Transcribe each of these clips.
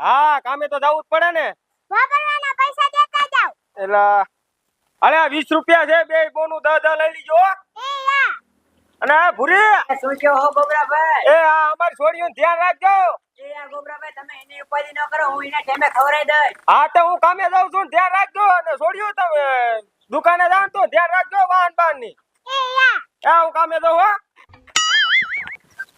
હા કામે તો જવું જ પડે ને. વાપરવાના પૈસા દેતા જાવ. એલા અરે 20 રૂપિયા છે બે બોનું 10 લઈ લીજો. એ યા અને ભૂરી શું કહો હો ગોબરાભાઈ? એ આ અમારી છોડીઓનું ધ્યાન રાખજો. એ આ ગોબરાભાઈ તમે એની ઉપાધિ ન કરો, હું એના ટાઈમે ખવરાઈ દઈશ. હા તો હું કામે જાઉં છું ધ્યાન રાખજો અને છોડીઓ તમે દુકાને જાવ તો ધ્યાન રાખજો વાહન બાન ની. એ યા હું કામે જાઉં હો.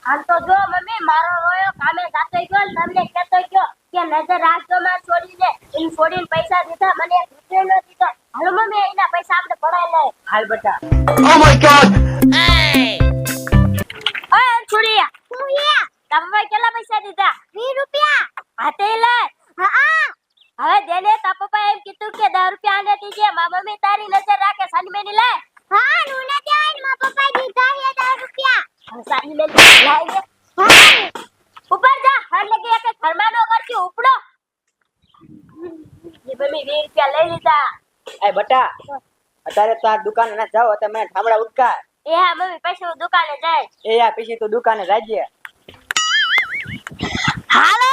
હાલ તો જો મમ્મી મારો રોયો કામે જાતો ગયો તમને કહેતો ગયો કે નજર રાખજો માં છોડીને એની છોડીને પૈસા દીધા મને એક રૂપિયો ન દીધો. હાલો મમ્મી એના પૈસા આપણે પડાઈ લે. હાલ બેટા. Oh my God. ઓય છોડીયા તું યા તમે કેટલા પૈસા દીધા? 20 રૂપિયા. હાતે લે. હા હવે દેને તા પપ્પા એમ કીધું કે 10 રૂપિયા આને દીજે માં મમ્મી તારી નજર રાખે સાની મેની લે. હા નુને દેવાય માં પપ્પા દીધા હે 10 રૂપિયા. સાની મેની લાઈ હા ઉપર જા હર લગે એક ફરમાનો કરતી ઉપડો. જે મમ્મી 20 રૂપિયા લઈ લીધા. એ બેટા અત્યારે તો આ દુકાને ના જાવ તો મને ઠામડા ઉટકા. એ હા મમ્મી પછી હું દુકાને જાય. એ આ પછી તું દુકાને જાજે. હાલો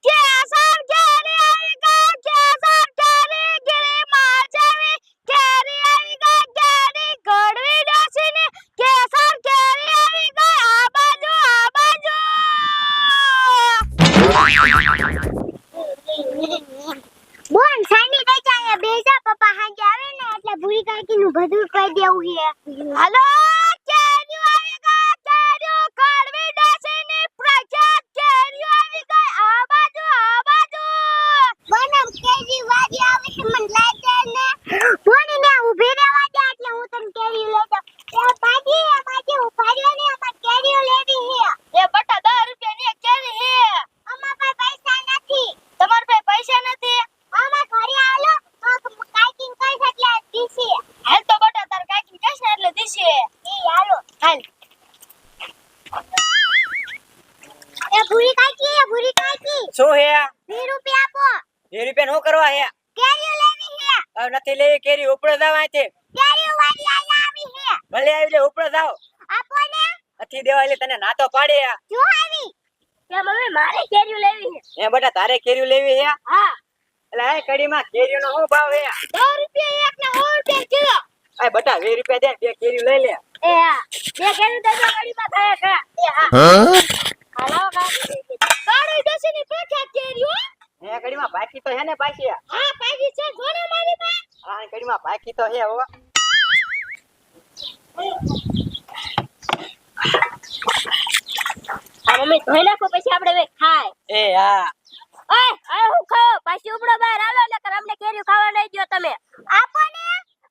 કેસર કેરી આવી ગઈ કેસર કેરી ગીરી માર જાવી કેરી આવી ગઈ કેરી ગળવી ડોસીની કેસર કેરી આવી ગઈ આ બાજુ બોન સાની દઈ જાય બેજા પપ્પા હાંજે આવે ને એટલે ભૂરી કાકી નું બધું કહી દેવું છે. હાલો કેરી આવી ગઈ કેરી ગળવી ડોસીની પ્રખ્યાત કેરી આવી ગઈ આ બાજુ બોનમ કેરી વાડી આવે તો મને લઈ દે ને બોની ને ઊભી રહેવા દે એટલે હું તને કેરી લઈ દઉં. એ બાજી ઉભા રહ્યો ને અમાર કેરીઓ લેવી છે. એ બટા 10 રૂપિયા ની કેરી છે. અમાર પાસે પૈસા નથી. તમાર પાસે પૈસા નથી? અમાર ઘરે આલો તો કાકીન કઈ એટલે દીશે. હાલ તો બટા તાર કાકીન કહેશે એટલે દીશે. એ હાલો હાલ. એ ભૂરી કાકી શું હે? 20 રૂપિયા આપો. 20 રૂપિયા નો કરવા હે? કેરીઓ લેવી છે. હવે નથી લેવી કેરી, ઉપડે જાવ આથી. કેરીઓ વાડી આવી છે. ભલે આવી લે, ઉપડે જાવ. આપો ને. નથી દેવા એટલે તને નાતો પાડે. જો આવી કે મમ્મી મારે કેરીઓ લેવી છે. એ બેટા તારે કેરી લેવી હે? હા. એટલે આ કેરીમાં કેરીનો શું ભાવ હે? 10 રૂપિયા એક ને 100 રૂપિયા કિલો. આ બેટા 20 રૂપિયા દે, બે કેરી લઈ લે. એ હા બે કેરી તો ગાડીમાં થાય કે. એ હા હાલો ગાડી ગાડી ડોસીની પ્રખ્યાત કેરી હો. એ કડીમાં બાકી તો હે ને પાછી? હા પાછી છે જોને મારી પાસે. હા કડીમાં બાકી તો હે હો. આ મમ્મી ધોઈ નાખો પછી આપણે હવે ખાય. એ હા ઓય હું ખાવ પછી ઉપડો બહાર આવો ને કર અમને કેરી ખાવા નહીં દયો તમે. આપો ને.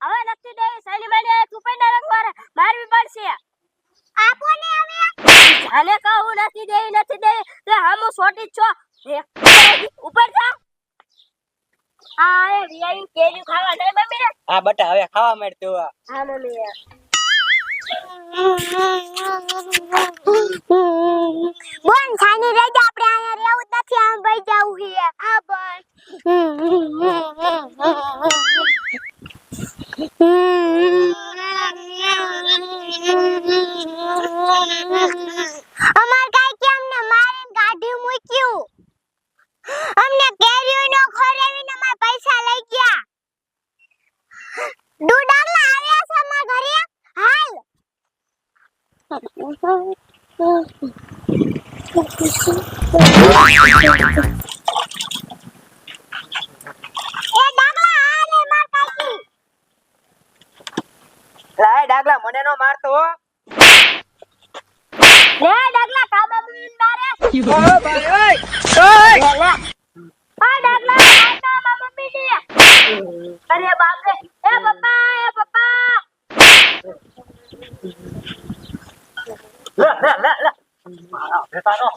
હવે નથી દે સાલી માને સુપેના રંગ મારવી પડશે. આપો ને હવે. આને કહું નથી દે તો હમુ છોટી છો. ઉપર જા. આ એ રિયાઈ કેરી ખાવા નહીં મમ્મી. હા બેટા હવે ખાવા મળતું. હા મમ્મી. બોન સાની રહી જા આપણે અહીંયા રહેવું જ નથી આમ ભાઈ જાવું છે. આ બોન અમાર કાઈ કે અમને મારીને ગાડી મૂક્યું. અમને કેરીઓ નો ખોરાવીને અમાર પૈસા લઈ ગયા. ડુડાલા આવ્યા છે અમાર ઘરે. હાલ ડાગલા મને નો મારતો હો. લે ડાગલા કાબા મુઈન મારે. ઓ ભાઈ ઓય લે આ ડાગલા આતા મા મમ્મી ની. અરે બાપ રે એ પપ્પા લે મારા બેટાનો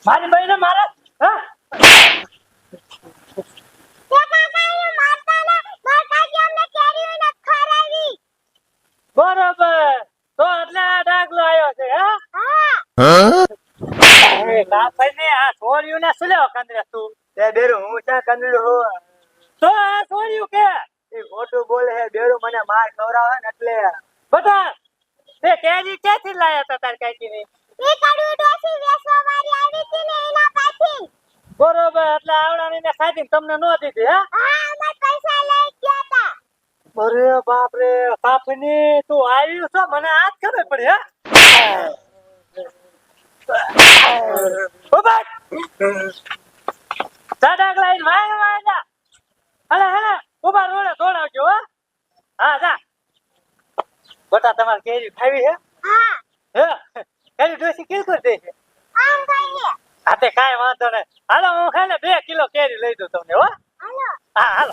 મારી બહેને મારે હા બરોબર તો એટલે એ કાફઈ ને આ છોડ્યું ને શું લેવા કંદરે તું તે બેરું હું ક્યાં કંદડું હું તો આ છોડ્યું કે એ ખોટું બોલે હે બેરું મને માર ખવડાવે ને એટલે બધા તે કેરી ક્યાંથી લાયા હતા તાર કાકી ની ઈ કડવી ડોસી વેસવા વાળી આવી હતી ને એના પાછી બરોબર એટલે આવડાની ને ખાધી ને તમને નો દીધી હે હા અમાર પૈસા લઈ ગયા તા અરે બાપ રે કાફની તું આવ્યું છો મને આજ ખબર પડી હે ઉભા સાડા લાઈન વાય જા હલે ઉભા રોડે દોડાવજો હો હા જા બટા તમારે કેરી ખાવી હે હા હે કેરી ડોસી કેલ કરી દે છે આમ કહીએ હા તે કાંઈ વાંધો નહીં હાલો હું ખાને 2 કિલો કેરી લઈ દઉં તમને હો હાલો હા હાલો